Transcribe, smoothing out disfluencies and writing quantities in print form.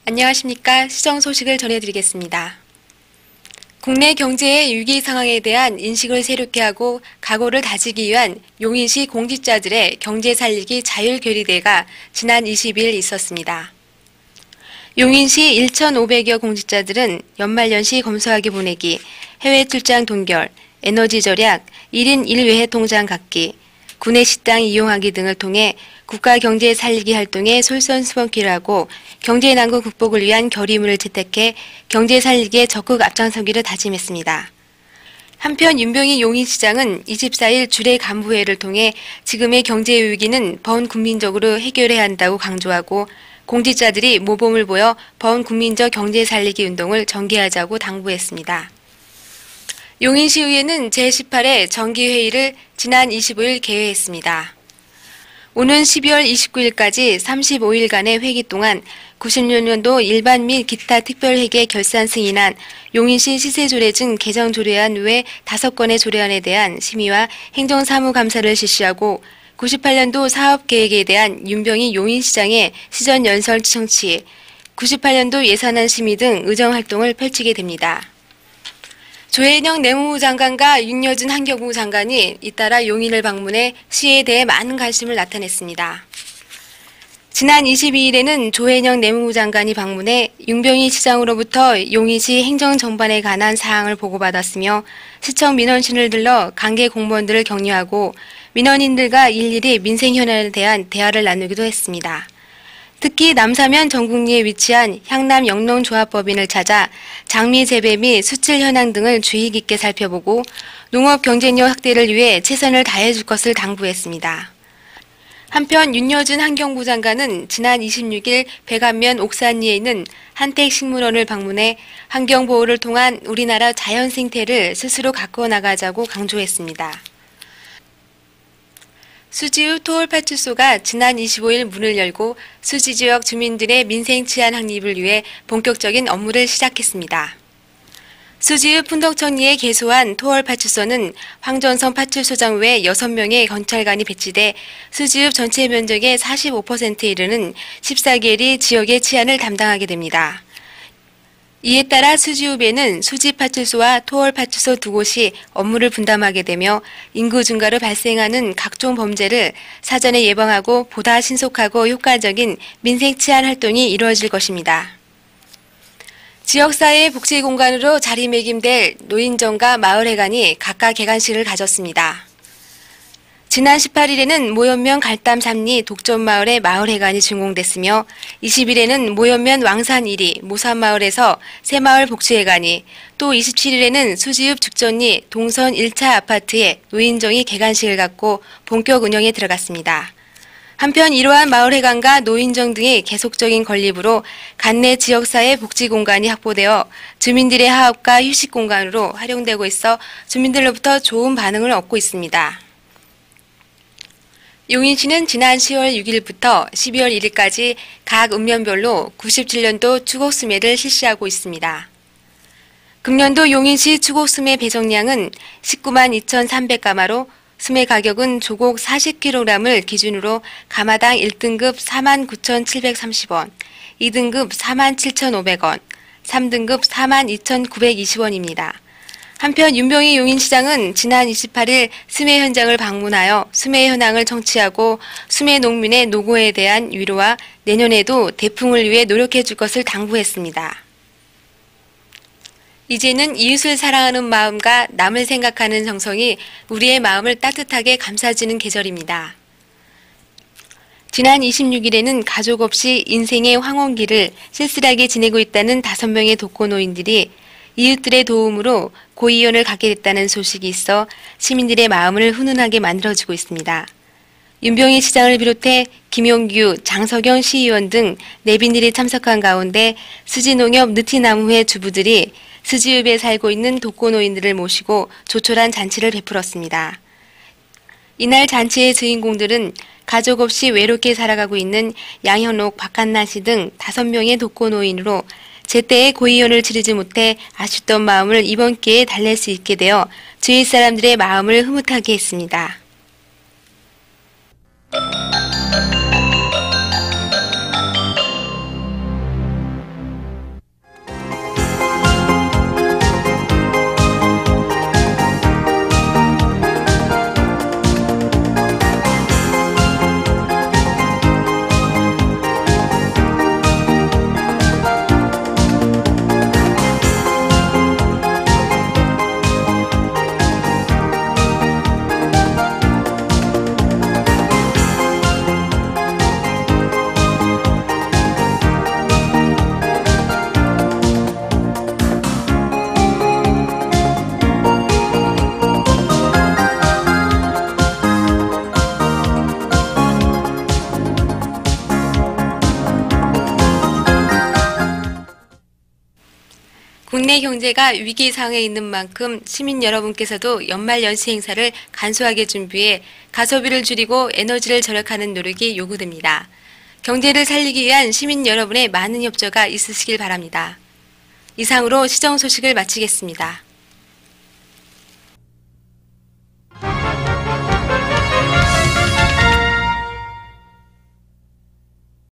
안녕하십니까. 시정 소식을 전해드리겠습니다. 국내 경제의 위기 상황에 대한 인식을 새롭게 하고 각오를 다지기 위한 용인시 공직자들의 경제 살리기 자율결의대회가 지난 20일 있었습니다. 용인시 1,500여 공직자들은 연말연시 검소하게 보내기, 해외 출장 동결, 에너지 절약, 1인 1외회 통장 갖기, 구내 식당 이용하기 등을 통해 국가 경제 살리기 활동에 솔선수범기를 하고 경제 난국 극복을 위한 결의문을 채택해 경제 살리기에 적극 앞장서기를 다짐했습니다. 한편 윤병희 용인시장은 24일 주례 간부회를 통해 지금의 경제 위기는 범국민적으로 해결해야 한다고 강조하고 공직자들이 모범을 보여 범국민적 경제 살리기 운동을 전개하자고 당부했습니다. 용인시의회는 제18회 정기회의를 지난 25일 개회했습니다. 오는 12월 29일까지 35일간의 회기 동안 96년도 일반 및 기타 특별회계 결산 승인안, 용인시 시세조례증 개정 조례안 외 5건의 조례안에 대한 심의와 행정사무감사를 실시하고 98년도 사업계획에 대한 윤병희 용인시장의 시전연설 청취, 98년도 예산안 심의 등 의정활동을 펼치게 됩니다. 조혜영 내무부 장관과 윤여준 환경부 장관이 잇따라 용인을 방문해 시에 대해 많은 관심을 나타냈습니다. 지난 22일에는 조혜영 내무부 장관이 방문해 윤병희 시장으로부터 용인시 행정 전반에 관한 사항을 보고받았으며 시청 민원실을 들러 관계 공무원들을 격려하고 민원인들과 일일이 민생 현안에 대한 대화를 나누기도 했습니다. 특히 남사면 전국리에 위치한 향남 영농조합법인을 찾아 장미 재배 및 수출 현황 등을 주의 깊게 살펴보고 농업 경쟁력 확대를 위해 최선을 다해줄 것을 당부했습니다. 한편 윤여준 환경부 장관은 지난 26일 백안면 옥산리에 있는 한택식물원을 방문해 환경보호를 통한 우리나라 자연 생태를 스스로 가꾸어 나가자고 강조했습니다. 수지읍 토올파출소가 지난 25일 문을 열고 수지 지역 주민들의 민생 치안 확립을 위해 본격적인 업무를 시작했습니다. 수지읍 풍덕천리에 개소한 토올파출소는 황전성 파출소장 외 6명의 경찰관이 배치돼 수지읍 전체 면적의 45%에 이르는 14개리 지역의 치안을 담당하게 됩니다. 이에 따라 수지읍에는 수지파출소와 토월파출소 두 곳이 업무를 분담하게 되며 인구 증가로 발생하는 각종 범죄를 사전에 예방하고 보다 신속하고 효과적인 민생 치안 활동이 이루어질 것입니다. 지역사회 복지공간으로 자리매김될 노인정과 마을회관이 각각 개관식을 가졌습니다. 지난 18일에는 모연면 갈담 3리 독전마을의 마을회관이 준공됐으며 20일에는 모연면 왕산 1리 모산마을에서 새마을 복지회관이 또 27일에는 수지읍 죽전리 동선 1차 아파트에 노인정이 개관식을 갖고 본격 운영에 들어갔습니다. 한편 이러한 마을회관과 노인정 등의 계속적인 건립으로 관내 지역사회 복지공간이 확보되어 주민들의 하업과 휴식공간으로 활용되고 있어 주민들로부터 좋은 반응을 얻고 있습니다. 용인시는 지난 10월 6일부터 12월 1일까지 각 읍면별로 97년도 추곡수매를 실시하고 있습니다. 금년도 용인시 추곡수매 배정량은 19만 2,300가마로 수매 가격은 조곡 40kg을 기준으로 가마당 1등급 49,730원, 2등급 47,500원, 3등급 42,920원입니다. 한편 윤병희 용인시장은 지난 28일 수매 현장을 방문하여 수매 현황을 청취하고 수매 농민의 노고에 대한 위로와 내년에도 대풍을 위해 노력해 줄 것을 당부했습니다. 이제는 이웃을 사랑하는 마음과 남을 생각하는 정성이 우리의 마음을 따뜻하게 감싸주는 계절입니다. 지난 26일에는 가족 없이 인생의 황혼기를 쓸쓸하게 지내고 있다는 5명의 독거노인들이 이웃들의 도움으로 고이원을 갖게 됐다는 소식이 있어 시민들의 마음을 훈훈하게 만들어주고 있습니다. 윤병희 시장을 비롯해 김용규, 장석영 시의원 등 내빈들이 참석한 가운데 수지농협 느티나무회 주부들이 수지읍에 살고 있는 독거노인들을 모시고 조촐한 잔치를 베풀었습니다. 이날 잔치의 주인공들은 가족 없이 외롭게 살아가고 있는 양현옥, 박한나 씨 등 5명의 독거노인으로 제때에 고이원을 치르지 못해 아쉽던 마음을 이번 기회에 달랠 수 있게 되어 주위 사람들의 마음을 흐뭇하게 했습니다. 국내 경제가 위기 상황에 있는 만큼 시민 여러분께서도 연말 연시 행사를 간소하게 준비해 가소비를 줄이고 에너지를 절약하는 노력이 요구됩니다. 경제를 살리기 위한 시민 여러분의 많은 협조가 있으시길 바랍니다. 이상으로 시정 소식을 마치겠습니다.